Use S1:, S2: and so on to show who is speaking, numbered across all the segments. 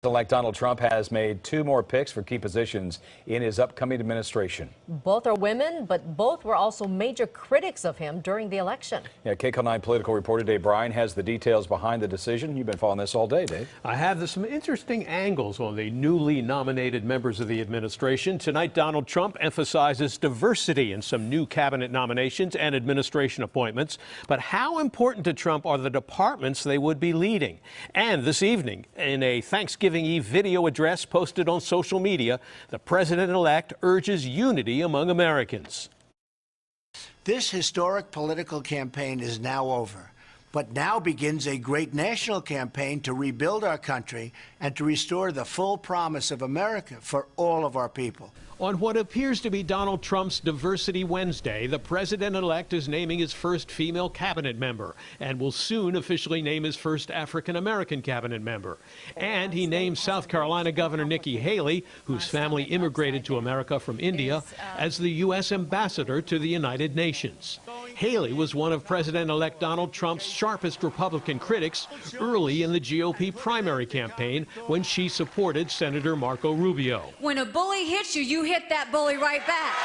S1: Elect Donald Trump has made two more picks for key positions in his upcoming administration.
S2: Both are women, but both were also major critics of him during the election.
S1: Yeah, KCAL 9 political reporter Dave Bryan has the details behind the decision. You've been following this all day, Dave.
S3: I have some interesting angles on the newly nominated members of the administration. Tonight, Donald Trump emphasizes diversity in some new cabinet nominations and administration appointments. But how important to Trump are the departments they would be leading? And this evening, in a Thanksgiving Eve video address posted on social media, the president-elect urges unity among Americans.
S4: This historic political campaign is now over, but now begins a great national campaign to rebuild our country and to restore the full promise of America for all of our people.
S3: On what appears to be Donald Trump's Diversity Wednesday, the president-elect is naming his first female cabinet member and will soon officially name his first African-American cabinet member. And he named South Carolina Governor Nikki Haley, whose family immigrated to America from India, as the U.S. ambassador to the United Nations. Haley was one of President-elect Donald Trump's sharpest Republican critics early in the GOP primary campaign when she supported Senator Marco Rubio.
S5: When a bully hits you, you hit that bully right back.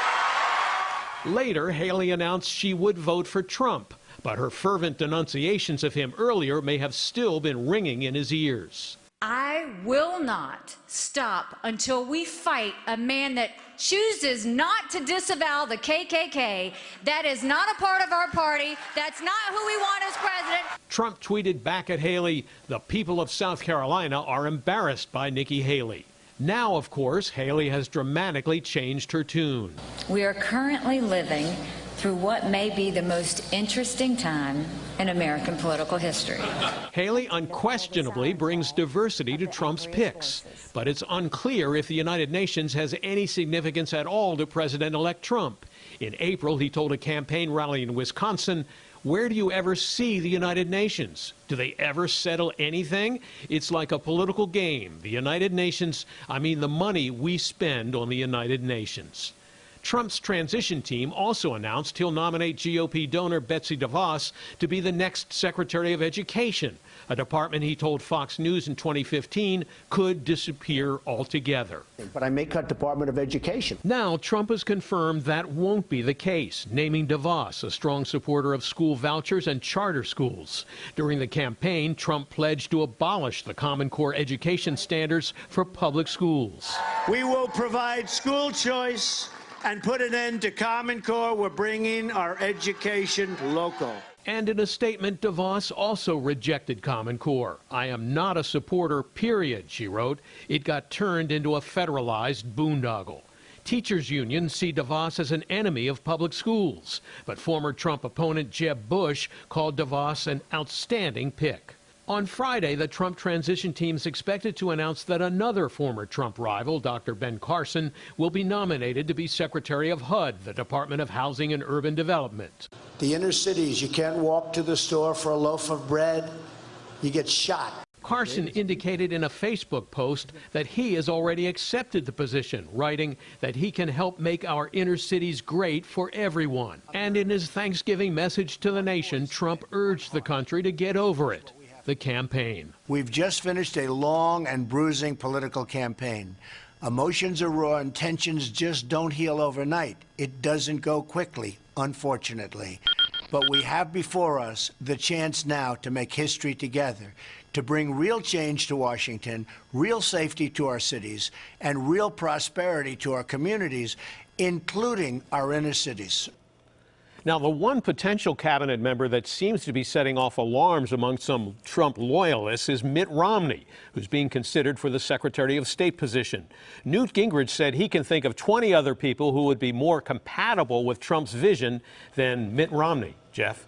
S3: Later, Haley announced she would vote for Trump, but her fervent denunciations of him earlier may have still been ringing in his ears.
S5: I will not stop until we fight a man that chooses not to disavow the KKK. That is not a part of our party. That's not who we want as president.
S3: Trump tweeted back at Haley, "The people of South Carolina are embarrassed by Nikki Haley." Now, of course, Haley has dramatically changed her tune.
S6: We are currently living through what may be the most interesting time in American political history.
S3: Haley unquestionably brings diversity to Trump's picks, but it's unclear if the United Nations has any significance at all to President-elect Trump. In April, he told a campaign rally in Wisconsin, "Where do you ever see the United Nations? Do they ever settle anything? It's like a political game. The United Nations, I mean the money we spend on the United Nations." Trump's transition team also announced he'll nominate GOP donor Betsy DeVos to be the next Secretary of Education, a department he told Fox News in 2015 could disappear altogether.
S4: But I may cut Department of Education.
S3: Now, Trump has confirmed that won't be the case, naming DeVos a strong supporter of school vouchers and charter schools. During the campaign, Trump pledged to abolish the Common Core education standards for public schools.
S4: We will provide school choice and put an end to Common Core. We're bringing our education local.
S3: And in a statement, DeVos also rejected Common Core. "I am not a supporter, period," she wrote. "It got turned into a federalized boondoggle." Teachers unions see DeVos as an enemy of public schools, but former Trump opponent Jeb Bush called DeVos an outstanding pick. On Friday, the Trump transition team is expected to announce that another former Trump rival, Dr. Ben Carson, will be nominated to be Secretary of HUD, the Department of Housing and Urban Development.
S4: The inner cities, you can't walk to the store for a loaf of bread. You get shot.
S3: Carson indicated in a Facebook post that he has already accepted the position, writing that he can help make our inner cities great for everyone. And in his Thanksgiving message to the nation, Trump urged the country to get over it. The campaign.
S4: We've just finished a long and bruising political campaign. Emotions are raw and tensions just don't heal overnight. It doesn't go quickly, unfortunately. But we have before us the chance now to make history together, to bring real change to Washington, real safety to our cities, and real prosperity to our communities, including our inner cities.
S3: Now, the one potential cabinet member that seems to be setting off alarms among some Trump loyalists is Mitt Romney, who's being considered for the Secretary of State position. Newt Gingrich said he can think of 20 other people who would be more compatible with Trump's vision than Mitt Romney. Jeff?